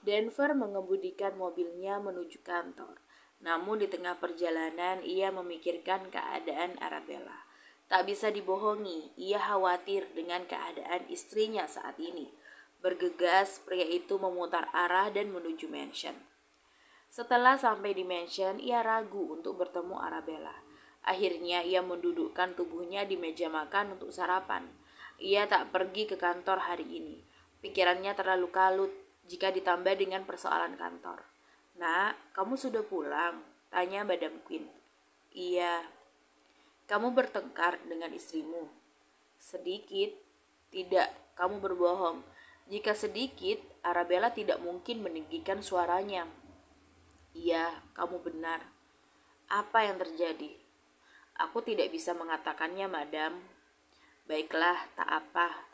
Denver mengemudikan mobilnya menuju kantor. Namun di tengah perjalanan ia memikirkan keadaan Arabella. Tak bisa dibohongi, ia khawatir dengan keadaan istrinya saat ini. Bergegas, pria itu memutar arah dan menuju mansion. Setelah sampai di mansion, ia ragu untuk bertemu Arabella. Akhirnya ia mendudukkan tubuhnya di meja makan untuk sarapan. Ia tak pergi ke kantor hari ini. Pikirannya terlalu kalut jika ditambah dengan persoalan kantor. "Nak, kamu sudah pulang?" tanya Madam Queen. "Iya." "Kamu bertengkar dengan istrimu?" "Sedikit." "Tidak, kamu berbohong." "Jika sedikit, Arabella tidak mungkin meninggikan suaranya." "Iya, kamu benar." "Apa yang terjadi?" "Aku tidak bisa mengatakannya, Madam." "Baiklah, tak apa."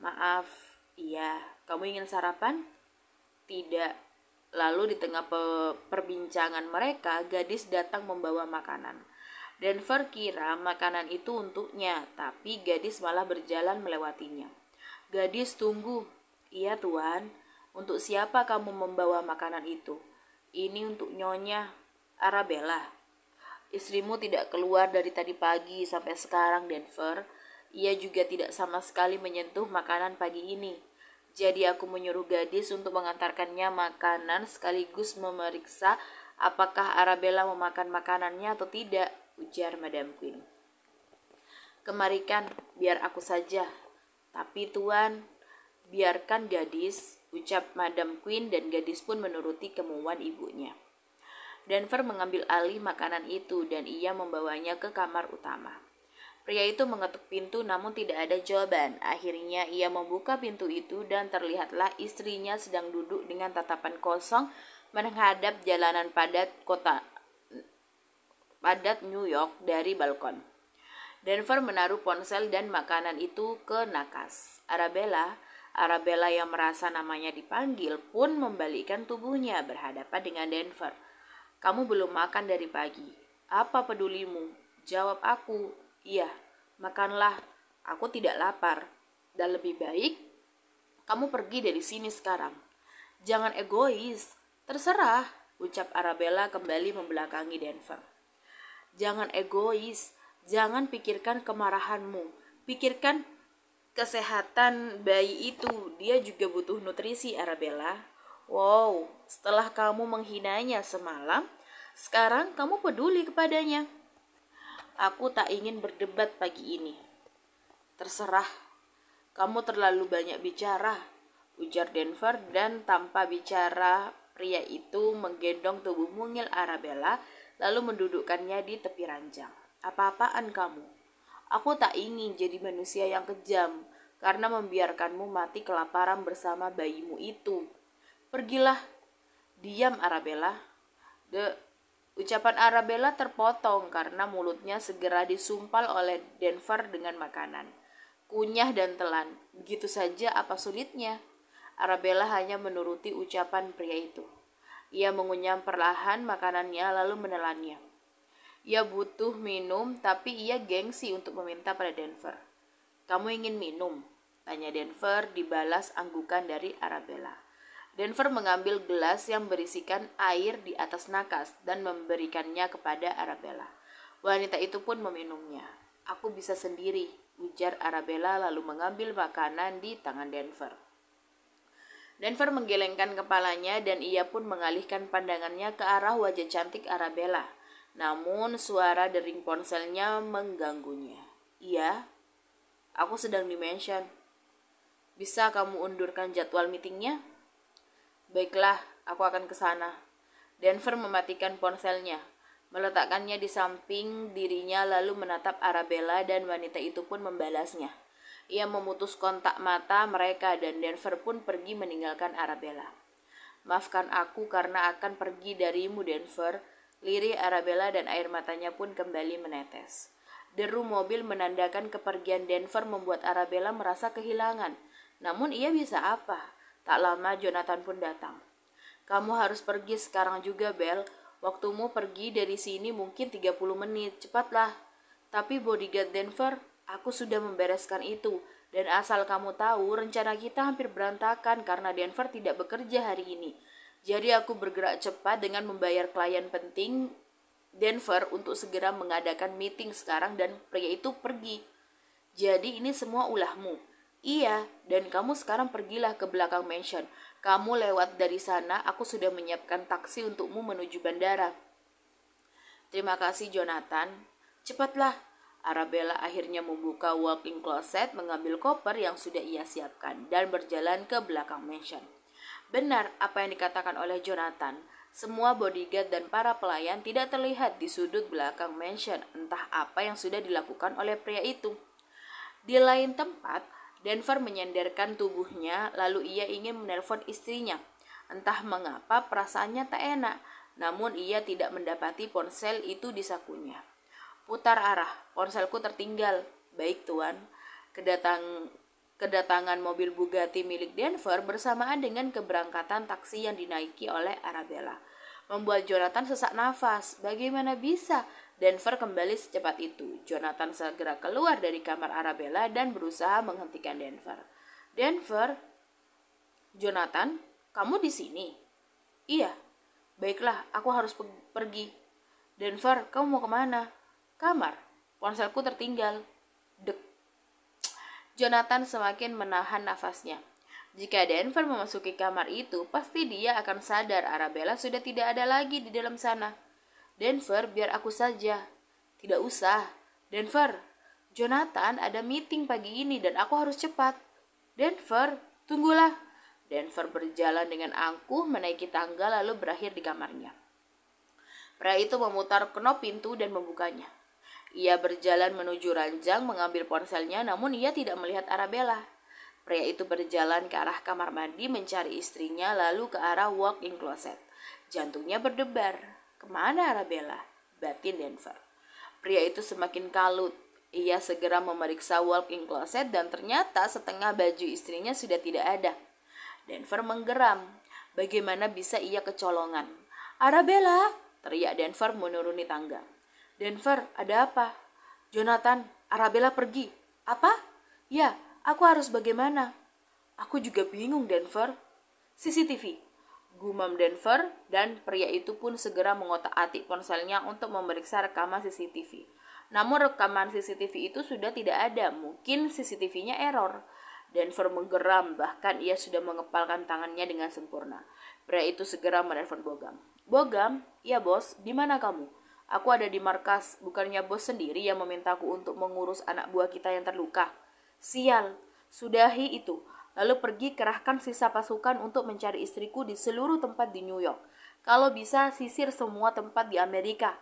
"Maaf." "Iya, kamu ingin sarapan?" "Tidak." Lalu di tengah perbincangan mereka, gadis datang membawa makanan. Denver kira makanan itu untuknya, tapi gadis malah berjalan melewatinya. "Gadis, tunggu." "Iya, Tuan." "Untuk siapa kamu membawa makanan itu?" "Ini untuk Nyonya Arabella." "Istrimu tidak keluar dari tadi pagi sampai sekarang, Denver. Ia juga tidak sama sekali menyentuh makanan pagi ini. Jadi aku menyuruh gadis untuk mengantarkannya makanan sekaligus memeriksa apakah Arabella memakan makanannya atau tidak," ujar Madam Queen. "Kemarikan, biar aku saja." "Tapi Tuan." "Biarkan gadis," ucap Madam Queen, dan gadis pun menuruti kemauan ibunya. Denver mengambil alih makanan itu dan ia membawanya ke kamar utama. Pria itu mengetuk pintu namun tidak ada jawaban. Akhirnya ia membuka pintu itu dan terlihatlah istrinya sedang duduk dengan tatapan kosong menghadap jalanan padat New York dari balkon. Denver menaruh ponsel dan makanan itu ke nakas. Arabella yang merasa namanya dipanggil pun membalikkan tubuhnya berhadapan dengan Denver. "Kamu belum makan dari pagi. Apa pedulimu?" Jawab aku. "Iya, makanlah. Aku tidak lapar. Dan lebih baik kamu pergi dari sini sekarang." "Jangan egois." "Terserah," ucap Arabella kembali membelakangi Denver. "Jangan egois. Jangan pikirkan kemarahanmu. Pikirkan kesehatan bayi itu. Dia juga butuh nutrisi, Arabella." "Wow, setelah kamu menghinanya semalam, sekarang kamu peduli kepadanya." "Aku tak ingin berdebat pagi ini." "Terserah, kamu terlalu banyak bicara," ujar Denver, dan tanpa bicara pria itu menggendong tubuh mungil Arabella lalu mendudukkannya di tepi ranjang. "Apa-apaan kamu?" "Aku tak ingin jadi manusia yang kejam karena membiarkanmu mati kelaparan bersama bayimu itu." "Pergilah." "Diam, Arabella." Ucapan Arabella terpotong karena mulutnya segera disumpal oleh Denver dengan makanan. Kunyah dan telan. Begitu saja, apa sulitnya? Arabella hanya menuruti ucapan pria itu. Ia mengunyah perlahan makanannya lalu menelannya. Ia butuh minum, tapi ia gengsi untuk meminta pada Denver. "Kamu ingin minum?" tanya Denver, dibalas anggukan dari Arabella. Denver mengambil gelas yang berisikan air di atas nakas dan memberikannya kepada Arabella. Wanita itu pun meminumnya. "Aku bisa sendiri," ujar Arabella lalu mengambil makanan di tangan Denver. Denver menggelengkan kepalanya dan ia pun mengalihkan pandangannya ke arah wajah cantik Arabella. Namun suara dering ponselnya mengganggunya. "Iya, aku sedang di mansion." "Bisa kamu undurkan jadwal meetingnya?" "Baiklah, aku akan ke sana." Denver mematikan ponselnya, meletakkannya di samping dirinya lalu menatap Arabella dan wanita itu pun membalasnya. Ia memutus kontak mata mereka dan Denver pun pergi meninggalkan Arabella. "Maafkan aku karena akan pergi darimu, Denver," lirih Arabella dan air matanya pun kembali menetes. Deru mobil menandakan kepergian Denver membuat Arabella merasa kehilangan. Namun ia bisa apa? Tak lama Jonathan pun datang. "Kamu harus pergi sekarang juga, Belle. Waktumu pergi dari sini mungkin 30 menit. Cepatlah." "Tapi bodyguard Denver." "Aku sudah membereskan itu. Dan asal kamu tahu, rencana kita hampir berantakan karena Denver tidak bekerja hari ini. Jadi aku bergerak cepat dengan membayar klien penting Denver untuk segera mengadakan meeting sekarang dan pria itu pergi. Jadi ini semua ulahmu. Iya, dan kamu sekarang pergilah ke belakang mansion. Kamu lewat dari sana, aku sudah menyiapkan taksi untukmu menuju bandara. Terima kasih Jonathan. Cepatlah. Arabella akhirnya membuka walk-in closet, mengambil koper yang sudah ia siapkan, dan berjalan ke belakang mansion. Benar apa yang dikatakan oleh Jonathan. Semua bodyguard dan para pelayan tidak terlihat di sudut belakang mansion. Entah apa yang sudah dilakukan oleh pria itu. Di lain tempat, Denver menyenderkan tubuhnya, lalu ia ingin menelpon istrinya. Entah mengapa perasaannya tak enak, namun ia tidak mendapati ponsel itu di sakunya. Putar arah, ponselku tertinggal. Baik tuan. Kedatangan mobil Bugatti milik Denver bersamaan dengan keberangkatan taksi yang dinaiki oleh Arabella membuat Jonathan sesak nafas. Bagaimana bisa Denver kembali secepat itu? Jonathan segera keluar dari kamar Arabella dan berusaha menghentikan Denver. Denver, Jonathan, kamu di sini? Iya. Baiklah, aku harus pergi. Denver, kamu mau kemana? Kamar. Ponselku tertinggal. Dek. Jonathan semakin menahan nafasnya. Jika Denver memasuki kamar itu, pasti dia akan sadar Arabella sudah tidak ada lagi di dalam sana. Denver, biar aku saja. Tidak usah. Denver, Jonathan ada meeting pagi ini dan aku harus cepat. Denver, tunggulah. Denver berjalan dengan angkuh menaiki tangga lalu berakhir di kamarnya. Pria itu memutar knop pintu dan membukanya. Ia berjalan menuju ranjang mengambil ponselnya, namun ia tidak melihat Arabella. Pria itu berjalan ke arah kamar mandi mencari istrinya lalu ke arah walk-in closet. Jantungnya berdebar. Kemana Arabella? Batin Denver. Pria itu semakin kalut. Ia segera memeriksa walk-in closet dan ternyata setengah baju istrinya sudah tidak ada. Denver menggeram. Bagaimana bisa ia kecolongan? Arabella! Teriak Denver menuruni tangga. Denver, ada apa? Jonathan, Arabella pergi. Apa? Ya, aku harus bagaimana? Aku juga bingung, Denver. CCTV. Gumam Denver dan pria itu pun segera mengotak-atik ponselnya untuk memeriksa rekaman CCTV. Namun rekaman CCTV itu sudah tidak ada. Mungkin CCTV-nya error. Denver menggeram, bahkan ia sudah mengepalkan tangannya dengan sempurna. Pria itu segera menelpon Bogam. Bogam, iya bos, di mana kamu? Aku ada di markas, bukannya bos sendiri yang memintaku untuk mengurus anak buah kita yang terluka. Sial, sudahi itu. Lalu pergi kerahkan sisa pasukan untuk mencari istriku di seluruh tempat di New York. Kalau bisa sisir semua tempat di Amerika.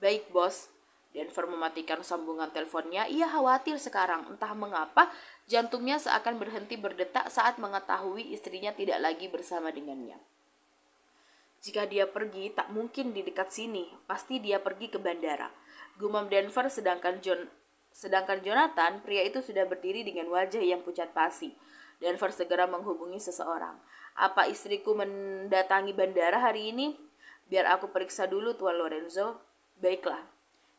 Baik bos. Denver mematikan sambungan teleponnya. Ia khawatir sekarang, entah mengapa jantungnya seakan berhenti berdetak saat mengetahui istrinya tidak lagi bersama dengannya. Jika dia pergi, tak mungkin di dekat sini. Pasti dia pergi ke bandara. Gumam Denver, sedangkan Jonathan, pria itu sudah berdiri dengan wajah yang pucat pasi. Denver segera menghubungi seseorang. Apa istriku mendatangi bandara hari ini? Biar aku periksa dulu, Tuan Lorenzo. Baiklah.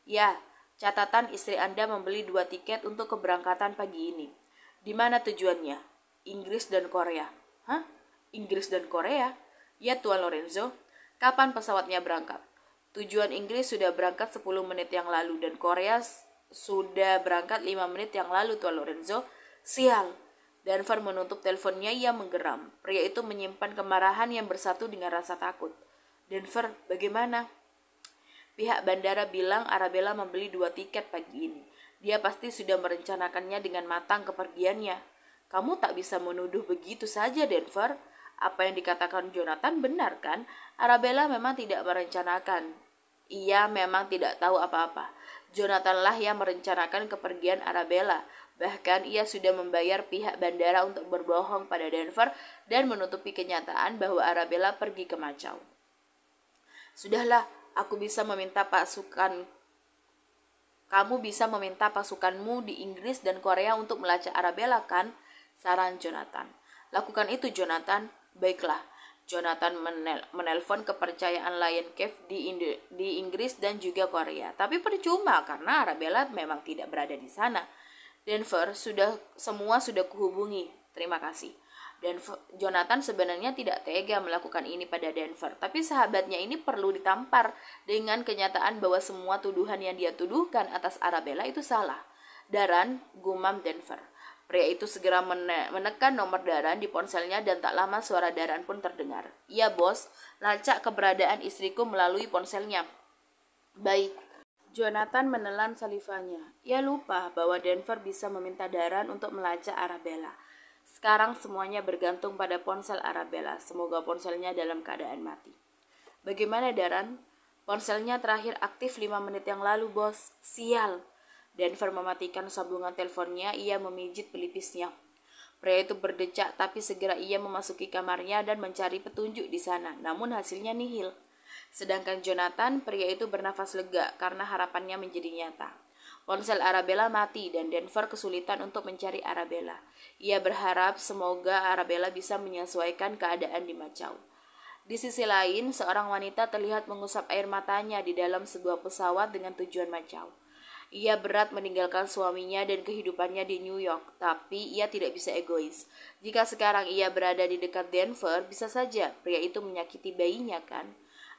Ya, catatan istri Anda membeli 2 tiket untuk keberangkatan pagi ini. Di mana tujuannya? Inggris dan Korea. Hah? Inggris dan Korea? Ya Tuan Lorenzo, kapan pesawatnya berangkat? Tujuan Inggris sudah berangkat 10 menit yang lalu dan Korea sudah berangkat 5 menit yang lalu Tuan Lorenzo. Sial. Denver menutup teleponnya, ia menggeram. Pria itu menyimpan kemarahan yang bersatu dengan rasa takut. Denver, bagaimana? Pihak bandara bilang Arabella membeli 2 tiket pagi ini. Dia pasti sudah merencanakannya dengan matang kepergiannya. Kamu tak bisa menuduh begitu saja, Denver. Apa yang dikatakan Jonathan benar kan? Arabella memang tidak merencanakan. Ia memang tidak tahu apa-apa. Jonathanlah yang merencanakan kepergian Arabella. Bahkan ia sudah membayar pihak bandara untuk berbohong pada Denver dan menutupi kenyataan bahwa Arabella pergi ke Macau. Sudahlah, aku bisa meminta pasukan. Kamu bisa meminta pasukanmu di Inggris dan Korea untuk melacak Arabella kan? Saran Jonathan. Lakukan itu Jonathan. Baiklah, Jonathan menelpon kepercayaan Lion Cave di Inggris dan juga Korea. Tapi percuma karena Arabella memang tidak berada di sana. Denver, semua sudah kuhubungi. Terima kasih. Jonathan sebenarnya tidak tega melakukan ini pada Denver, tapi sahabatnya ini perlu ditampar dengan kenyataan bahwa semua tuduhan yang dia tuduhkan atas Arabella itu salah. Daran, gumam Denver. Pria itu segera menekan nomor Daran di ponselnya dan tak lama suara Daran pun terdengar. "Iya bos, lacak keberadaan istriku melalui ponselnya." "Baik." Jonathan menelan salivanya. Ia lupa bahwa Denver bisa meminta Daran untuk melacak Arabella. Sekarang semuanya bergantung pada ponsel Arabella. Semoga ponselnya dalam keadaan mati. "Bagaimana Daran?" "Ponselnya terakhir aktif 5 menit yang lalu, bos." "Sial." Denver mematikan sambungan teleponnya. Ia memijit pelipisnya. Pria itu berdecak, tapi segera ia memasuki kamarnya dan mencari petunjuk di sana. Namun hasilnya nihil. Sedangkan Jonathan, pria itu bernafas lega karena harapannya menjadi nyata. Ponsel Arabella mati dan Denver kesulitan untuk mencari Arabella. Ia berharap semoga Arabella bisa menyesuaikan keadaan di Macau. Di sisi lain, seorang wanita terlihat mengusap air matanya di dalam sebuah pesawat dengan tujuan Macau. Ia berat meninggalkan suaminya dan kehidupannya di New York, tapi ia tidak bisa egois. Jika sekarang ia berada di dekat Denver, bisa saja pria itu menyakiti bayinya, kan?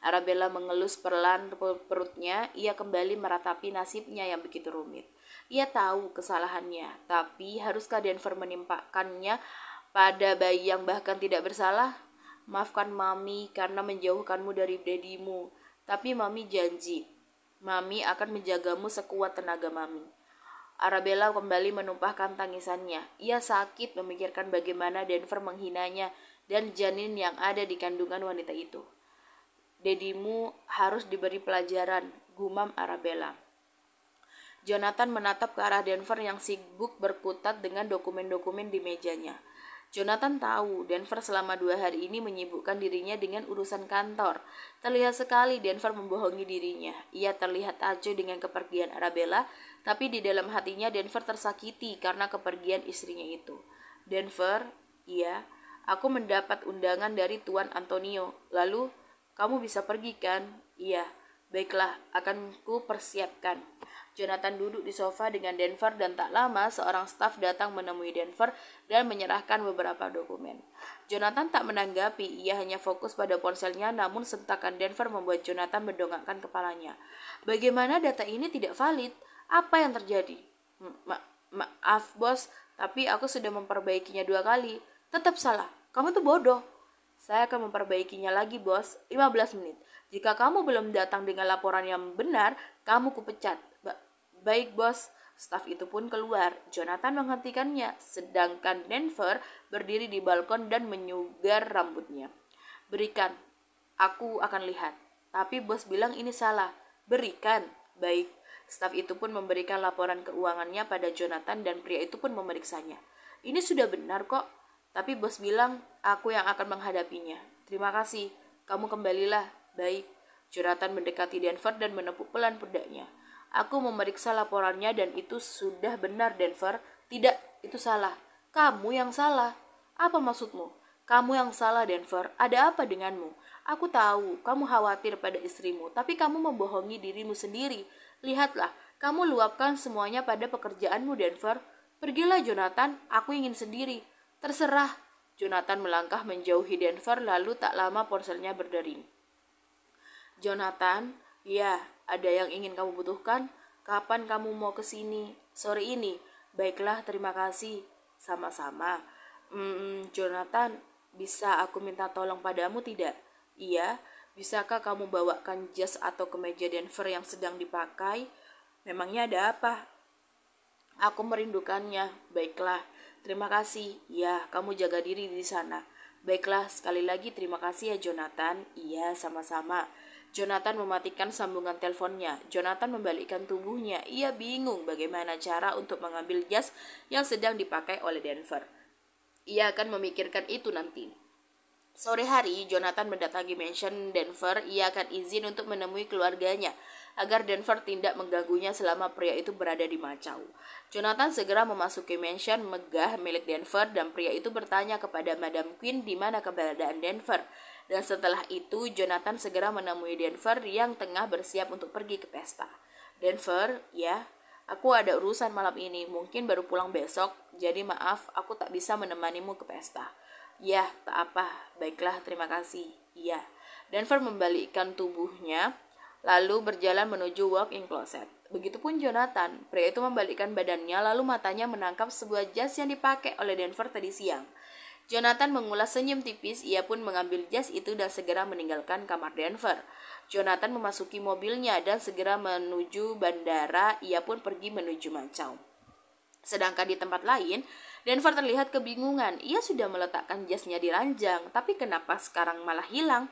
Arabella mengelus perlahan perutnya. Ia kembali meratapi nasibnya yang begitu rumit. Ia tahu kesalahannya, tapi haruskah Denver menimpakannya pada bayi yang bahkan tidak bersalah? "Maafkan Mami karena menjauhkanmu dari dedimu, tapi Mami janji, Mami akan menjagamu sekuat tenaga Mami." Arabella kembali menumpahkan tangisannya. Ia sakit memikirkan bagaimana Denver menghinanya dan janin yang ada di kandungan wanita itu. "Dedimu harus diberi pelajaran," gumam Arabella. Jonathan menatap ke arah Denver yang sibuk berkutat dengan dokumen-dokumen di mejanya. Jonathan tahu Denver selama 2 hari ini menyibukkan dirinya dengan urusan kantor. Terlihat sekali Denver membohongi dirinya. Ia terlihat acuh dengan kepergian Arabella, tapi di dalam hatinya Denver tersakiti karena kepergian istrinya itu. "Denver, iya, aku mendapat undangan dari Tuan Antonio. Lalu, kamu bisa pergi kan?" "Iya." "Baiklah, akan ku persiapkan." Jonathan duduk di sofa dengan Denver dan tak lama seorang staf datang menemui Denver dan menyerahkan beberapa dokumen. Jonathan tak menanggapi, ia hanya fokus pada ponselnya, namun sentakan Denver membuat Jonathan mendongakkan kepalanya. "Bagaimana data ini tidak valid? Apa yang terjadi?" Maaf bos, tapi aku sudah memperbaikinya 2 kali. Tetap salah. Kamu tuh bodoh." "Saya akan memperbaikinya lagi bos, 15 menit. Jika kamu belum datang dengan laporan yang benar, kamu kupecat." "Baik bos." Staf itu pun keluar. Jonathan menghentikannya, sedangkan Denver berdiri di balkon dan menyugar rambutnya. "Berikan, aku akan lihat." "Tapi bos bilang ini salah." "Berikan." "Baik." Staf itu pun memberikan laporan keuangannya pada Jonathan dan pria itu pun memeriksanya. "Ini sudah benar kok. Tapi bos bilang aku yang akan menghadapinya." "Terima kasih. Kamu kembalilah." "Baik." Jonathan mendekati Denver dan menepuk pelan pundaknya. "Aku memeriksa laporannya dan itu sudah benar, Denver." "Tidak, itu salah." "Kamu yang salah." "Apa maksudmu?" "Kamu yang salah, Denver. Ada apa denganmu? Aku tahu kamu khawatir pada istrimu, tapi kamu membohongi dirimu sendiri. Lihatlah, kamu luapkan semuanya pada pekerjaanmu, Denver." "Pergilah, Jonathan. Aku ingin sendiri." "Terserah." Jonathan melangkah menjauhi Denver, lalu tak lama ponselnya berdering. "Jonathan, ya, ada yang ingin kamu butuhkan? Kapan kamu mau ke sini?" "Sore ini." "Baiklah, terima kasih." "Sama-sama." Jonathan, bisa aku minta tolong padamu tidak?" "Iya." "Bisakah kamu bawakan jas atau kemeja Denver yang sedang dipakai?" "Memangnya ada apa?" "Aku merindukannya." "Baiklah, terima kasih." "Ya, kamu jaga diri di sana." "Baiklah, sekali lagi terima kasih ya Jonathan." "Iya, sama-sama." Jonathan mematikan sambungan teleponnya. Jonathan membalikkan tubuhnya. Ia bingung bagaimana cara untuk mengambil jas yang sedang dipakai oleh Denver. Ia akan memikirkan itu nanti. Sore hari, Jonathan mendatangi mansion Denver. Ia akan izin untuk menemui keluarganya, agar Denver tidak mengganggunya selama pria itu berada di Macau. Jonathan segera memasuki mansion megah milik Denver dan pria itu bertanya kepada Madam Quinn di mana keberadaan Denver. Dan setelah itu, Jonathan segera menemui Denver yang tengah bersiap untuk pergi ke pesta. "Denver, ya, Aku ada urusan malam ini, mungkin baru pulang besok, jadi maaf aku tak bisa menemanimu ke pesta. Ya, tak apa, baiklah terima kasih. Iya. Denver membalikkan tubuhnya, lalu berjalan menuju walk-in closet. Begitupun Jonathan, pria itu membalikkan badannya, lalu matanya menangkap sebuah jas yang dipakai oleh Denver tadi siang. Jonathan mengulas senyum tipis, ia pun mengambil jas itu dan segera meninggalkan kamar Denver. Jonathan memasuki mobilnya dan segera menuju bandara, ia pun pergi menuju Macau. Sedangkan di tempat lain, Denver terlihat kebingungan. Ia sudah meletakkan jasnya di ranjang, tapi kenapa sekarang malah hilang?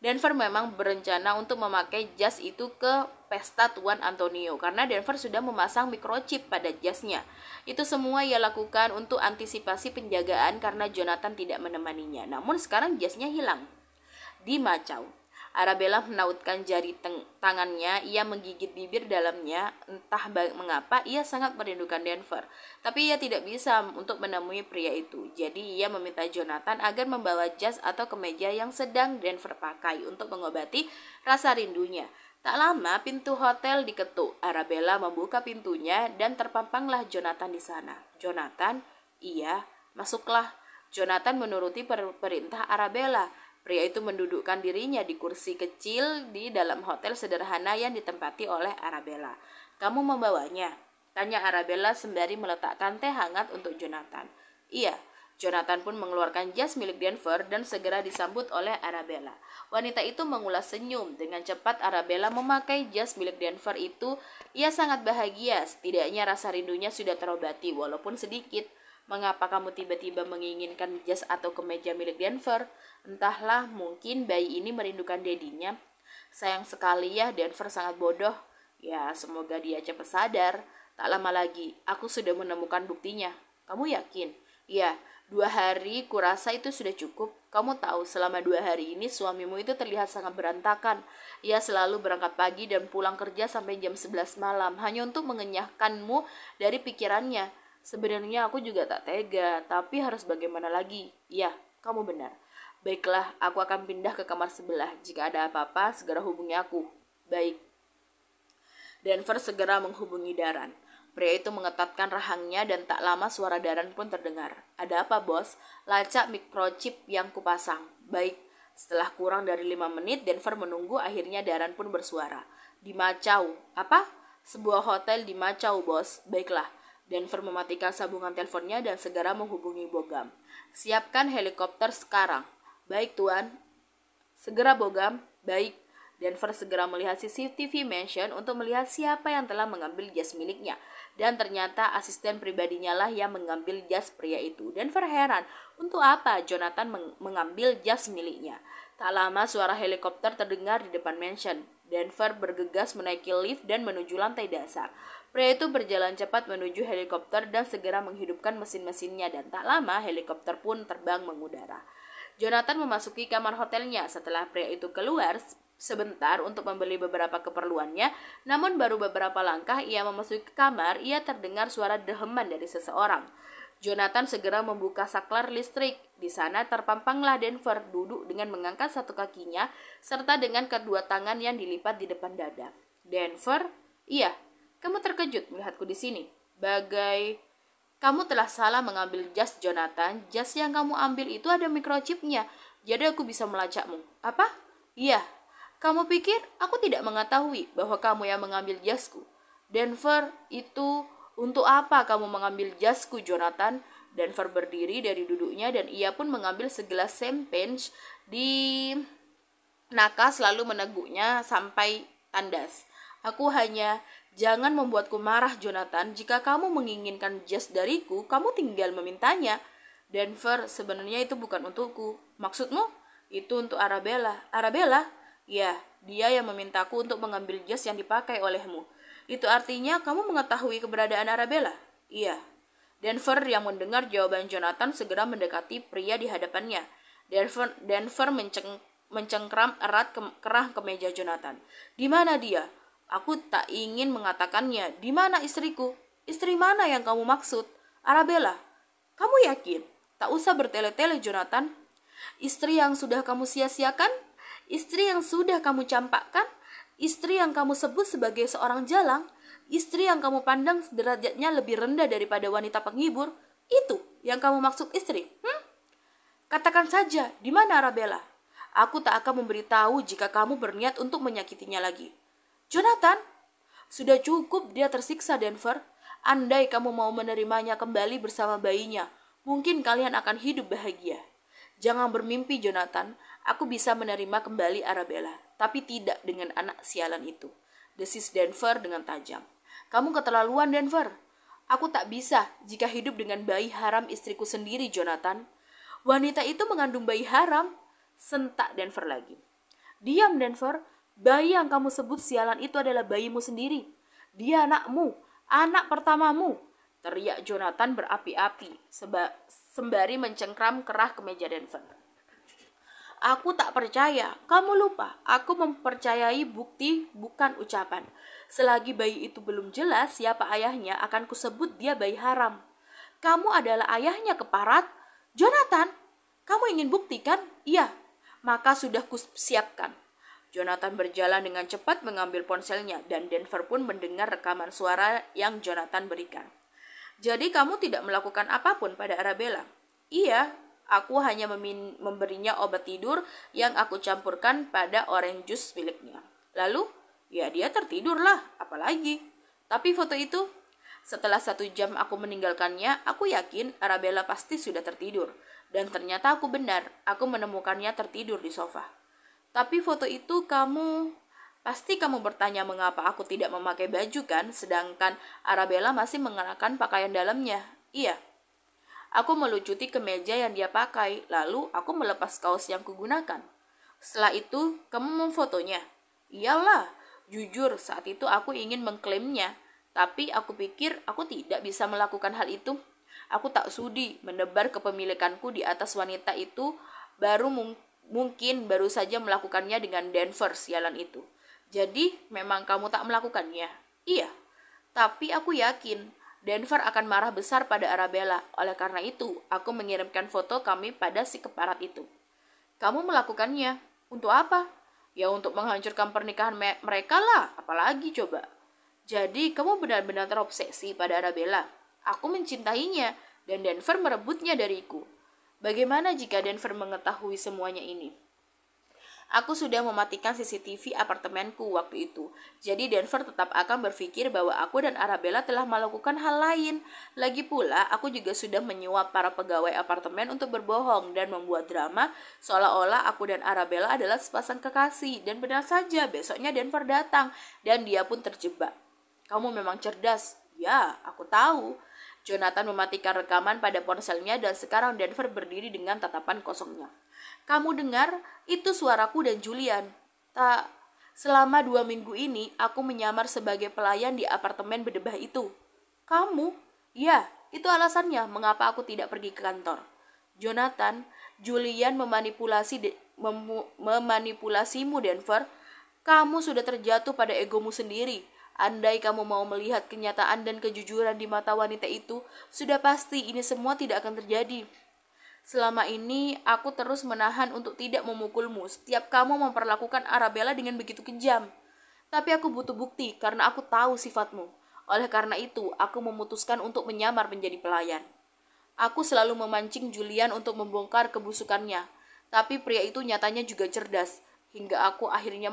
Denver memang berencana untuk memakai jas itu ke pesta Tuan Antonio karena Denver sudah memasang microchip pada jasnya. Itu semua ia lakukan untuk antisipasi penjagaan karena Jonathan tidak menemaninya. Namun sekarang jasnya hilang. Di Macau, Arabella menautkan jari tangannya, ia menggigit bibir dalamnya, entah mengapa ia sangat merindukan Denver. Tapi ia tidak bisa untuk menemui pria itu. Jadi ia meminta Jonathan agar membawa jas atau kemeja yang sedang Denver pakai untuk mengobati rasa rindunya. Tak lama pintu hotel diketuk. Arabella membuka pintunya dan terpampanglah Jonathan di sana. Jonathan, iya, masuklah. Jonathan menuruti perintah Arabella. Pria itu mendudukkan dirinya di kursi kecil di dalam hotel sederhana yang ditempati oleh Arabella. Kamu membawanya? Tanya Arabella sembari meletakkan teh hangat untuk Jonathan. Iya, Jonathan pun mengeluarkan jas milik Denver dan segera disambut oleh Arabella. Wanita itu mengulas senyum. Dengan cepat Arabella memakai jas milik Denver itu. Ia sangat bahagia, setidaknya rasa rindunya sudah terobati walaupun sedikit. Mengapa kamu tiba-tiba menginginkan jas atau kemeja milik Denver? Entahlah, mungkin bayi ini merindukan dedinya. Sayang sekali ya, Denver sangat bodoh. Ya, semoga dia cepat sadar. Tak lama lagi, aku sudah menemukan buktinya. Kamu yakin? Ya, 2 hari kurasa itu sudah cukup. Kamu tahu, selama 2 hari ini suamimu itu terlihat sangat berantakan. Ia selalu berangkat pagi dan pulang kerja sampai jam 11 malam, hanya untuk mengenyahkanmu dari pikirannya. Sebenarnya aku juga tak tega, tapi harus bagaimana lagi? Ya, kamu benar. Baiklah, aku akan pindah ke kamar sebelah. Jika ada apa-apa, segera hubungi aku. Baik. Denver segera menghubungi Daran. Pria itu mengetatkan rahangnya dan tak lama suara Daran pun terdengar. Ada apa, bos? Lacak microchip yang kupasang. Baik. Setelah kurang dari 5 menit, Denver menunggu, akhirnya Daran pun bersuara. Di Macau. Apa? Sebuah hotel di Macau, bos. Baiklah. Denver mematikan sambungan teleponnya dan segera menghubungi Bogam. Siapkan helikopter sekarang. Baik, Tuan. Segera, Bogam. Baik. Denver segera melihat CCTV mansion untuk melihat siapa yang telah mengambil jas miliknya. Dan ternyata asisten pribadinya lah yang mengambil jas pria itu. Denver heran, untuk apa Jonathan mengambil jas miliknya. Tak lama suara helikopter terdengar di depan mansion. Denver bergegas menaiki lift dan menuju lantai dasar. Pria itu berjalan cepat menuju helikopter dan segera menghidupkan mesin-mesinnya dan tak lama helikopter pun terbang mengudara. Jonathan memasuki kamar hotelnya setelah pria itu keluar sebentar untuk membeli beberapa keperluannya, namun baru beberapa langkah ia memasuki kamar, ia terdengar suara deheman dari seseorang. Jonathan segera membuka saklar listrik. Di sana terpampanglah Denver duduk dengan mengangkat satu kakinya serta dengan kedua tangan yang dilipat di depan dada. Denver, iya. Kamu terkejut melihatku di sini. Kamu telah salah mengambil jas Jonathan. Jas yang kamu ambil itu ada microchipnya. Jadi aku bisa melacakmu. Apa? Iya. Kamu pikir aku tidak mengetahui bahwa kamu yang mengambil jasku? Denver, itu untuk apa kamu mengambil jasku, Jonathan? Denver berdiri dari duduknya dan ia pun mengambil segelas champagne di nakas lalu meneguknya sampai tandas. Jangan membuatku marah, Jonathan. Jika kamu menginginkan jas dariku, kamu tinggal memintanya. Denver, sebenarnya itu bukan untukku. Maksudmu? Itu untuk Arabella. Arabella? Ya, dia yang memintaku untuk mengambil jas yang dipakai olehmu. Itu artinya kamu mengetahui keberadaan Arabella? Iya. Denver yang mendengar jawaban Jonathan segera mendekati pria di hadapannya. Denver mencengkram erat kerah kemeja Jonathan. Di mana dia? Aku tak ingin mengatakannya. Di mana istriku? Istri mana yang kamu maksud? Arabella. Kamu yakin? Tak usah bertele-tele, Jonathan. Istri yang sudah kamu sia-siakan? Istri yang sudah kamu campakkan? Istri yang kamu sebut sebagai seorang jalang? Istri yang kamu pandang derajatnya lebih rendah daripada wanita penghibur, itu yang kamu maksud istri? Katakan saja, di mana Arabella? Aku tak akan memberitahu jika kamu berniat untuk menyakitinya lagi. Jonathan, sudah cukup dia tersiksa, Denver. Andai kamu mau menerimanya kembali bersama bayinya, mungkin kalian akan hidup bahagia. Jangan bermimpi, Jonathan. Aku bisa menerima kembali Arabella, tapi tidak dengan anak sialan itu. Desis Denver dengan tajam. Kamu keterlaluan, Denver. Aku tak bisa jika hidup dengan bayi haram istriku sendiri, Jonathan. Wanita itu mengandung bayi haram. Sentak Denver lagi. Diam, Denver. Bayi yang kamu sebut sialan itu adalah bayimu sendiri. Dia anakmu, anak pertamamu. Teriak Jonathan berapi-api sembari mencengkram kerah ke meja Denver. Aku tak percaya, kamu lupa. Aku mempercayai bukti bukan ucapan. Selagi bayi itu belum jelas siapa ayahnya, akan kusebut dia bayi haram. Kamu adalah ayahnya, keparat. Jonathan, kamu ingin buktikan? Iya, maka sudah kusiapkan. Jonathan berjalan dengan cepat mengambil ponselnya dan Denver pun mendengar rekaman suara yang Jonathan berikan. Jadi kamu tidak melakukan apapun pada Arabella? Iya, aku hanya memberinya obat tidur yang aku campurkan pada orange juice miliknya. Lalu, ya dia tertidurlah, apalagi. Tapi foto itu, setelah 1 jam aku meninggalkannya, aku yakin Arabella pasti sudah tertidur. Dan ternyata aku benar, aku menemukannya tertidur di sofa. Tapi foto itu pasti kamu bertanya mengapa aku tidak memakai baju kan, sedangkan Arabella masih mengenakan pakaian dalamnya. Iya. Aku melucuti kemeja yang dia pakai, lalu aku melepas kaos yang kugunakan. Setelah itu, kamu memfotonya. Iyalah, jujur saat itu aku ingin mengklaimnya, tapi aku pikir aku tidak bisa melakukan hal itu. Aku tak sudi menebar kepemilikanku di atas wanita itu, mungkin baru saja melakukannya dengan Denver sialan itu. Jadi, memang kamu tak melakukannya? Iya, tapi aku yakin Denver akan marah besar pada Arabella. Oleh karena itu, aku mengirimkan foto kami pada si keparat itu. Kamu melakukannya. Untuk apa? Ya untuk menghancurkan pernikahan mereka lah, apalagi coba. Jadi, kamu benar-benar terobsesi pada Arabella. Aku mencintainya, dan Denver merebutnya dariku. Bagaimana jika Denver mengetahui semuanya ini? Aku sudah mematikan CCTV apartemenku waktu itu. Jadi Denver tetap akan berpikir bahwa aku dan Arabella telah melakukan hal lain. Lagi pula, aku juga sudah menyuap para pegawai apartemen untuk berbohong dan membuat drama seolah-olah aku dan Arabella adalah sepasang kekasih. Dan benar saja, besoknya Denver datang dan dia pun terjebak. Kamu memang cerdas. Ya, aku tahu. Jonathan mematikan rekaman pada ponselnya dan sekarang Denver berdiri dengan tatapan kosongnya. Kamu dengar? Itu suaraku dan Julian. Tak, selama 2 minggu ini aku menyamar sebagai pelayan di apartemen berdebah itu. Kamu? Ya, itu alasannya mengapa aku tidak pergi ke kantor. Jonathan, Julian memanipulasimu, Denver. Kamu sudah terjatuh pada egomu sendiri. Andai kamu mau melihat kenyataan dan kejujuran di mata wanita itu, sudah pasti ini semua tidak akan terjadi. Selama ini, aku terus menahan untuk tidak memukulmu setiap kamu memperlakukan Arabella dengan begitu kejam. Tapi aku butuh bukti karena aku tahu sifatmu. Oleh karena itu, aku memutuskan untuk menyamar menjadi pelayan. Aku selalu memancing Julian untuk membongkar kebusukannya. Tapi pria itu nyatanya juga cerdas, hingga aku akhirnya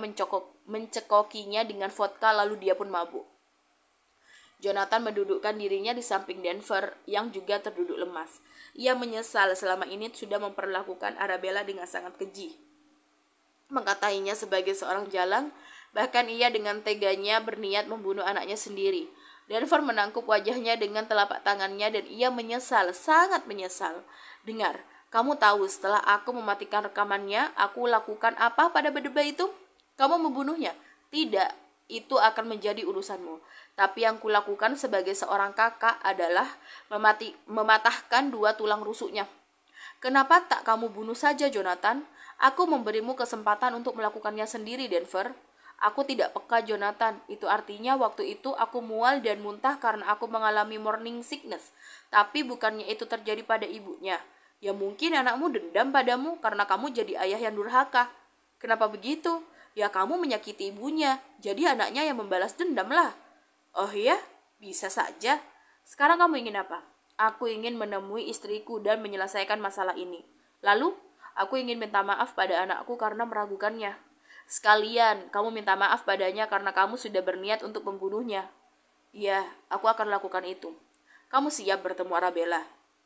mencekokinya dengan vodka lalu dia pun mabuk. Jonathan mendudukkan dirinya di samping Denver yang juga terduduk lemas. Ia menyesal selama ini sudah memperlakukan Arabella dengan sangat keji. Mengkatainya sebagai seorang jalang, bahkan ia dengan teganya berniat membunuh anaknya sendiri. Denver menangkup wajahnya dengan telapak tangannya dan ia menyesal, sangat menyesal. Dengar, kamu tahu setelah aku mematikan rekamannya, aku lakukan apa pada berdebah itu? Kamu membunuhnya? Tidak, itu akan menjadi urusanmu. Tapi yang kulakukan sebagai seorang kakak adalah mematahkan 2 tulang rusuknya. Kenapa tak kamu bunuh saja, Jonathan? Aku memberimu kesempatan untuk melakukannya sendiri, Denver. Aku tidak peka, Jonathan. Itu artinya waktu itu aku mual dan muntah karena aku mengalami morning sickness. Tapi bukannya itu terjadi pada ibunya. Ya mungkin anakmu dendam padamu karena kamu jadi ayah yang durhaka. Kenapa begitu? Ya kamu menyakiti ibunya, jadi anaknya yang membalas dendam lah. Oh iya, bisa saja. Sekarang kamu ingin apa? Aku ingin menemui istriku dan menyelesaikan masalah ini. Lalu, aku ingin minta maaf pada anakku karena meragukannya. Sekalian, kamu minta maaf padanya karena kamu sudah berniat untuk membunuhnya. Iya, aku akan lakukan itu. Kamu siap bertemu Arabella?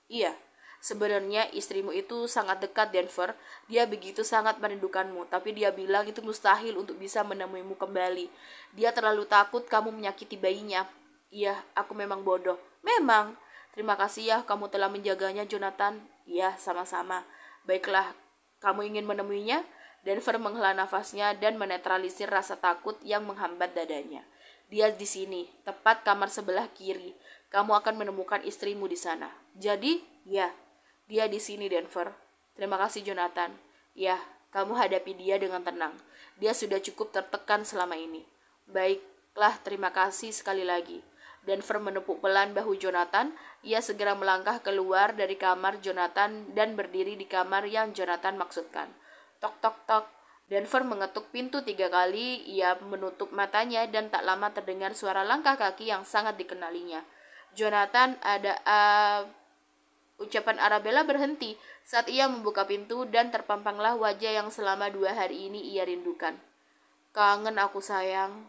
Iya. Sebenarnya istrimu itu sangat dekat, Denver. Dia begitu sangat merindukanmu, tapi dia bilang itu mustahil untuk bisa menemuimu kembali. Dia terlalu takut kamu menyakiti bayinya. Iya, aku memang bodoh. Memang. Terima kasih ya kamu telah menjaganya, Jonathan. Iya, sama-sama. Baiklah, kamu ingin menemuinya? Denver menghela nafasnya dan menetralisir rasa takut yang menghambat dadanya. Dia di sini, tepat kamar sebelah kiri. Kamu akan menemukan istrimu di sana. Jadi, ya, dia di sini, Denver. Terima kasih, Jonathan. Ya, kamu hadapi dia dengan tenang. Dia sudah cukup tertekan selama ini. Baiklah, terima kasih sekali lagi. Denver menepuk pelan bahu Jonathan. Ia segera melangkah keluar dari kamar Jonathan dan berdiri di kamar yang Jonathan maksudkan. Tok, tok, tok. Denver mengetuk pintu 3 kali. Ia menutup matanya dan tak lama terdengar suara langkah kaki yang sangat dikenalinya. Jonathan, ucapan Arabella berhenti saat ia membuka pintu dan terpampanglah wajah yang selama 2 hari ini ia rindukan. Kangen aku sayang.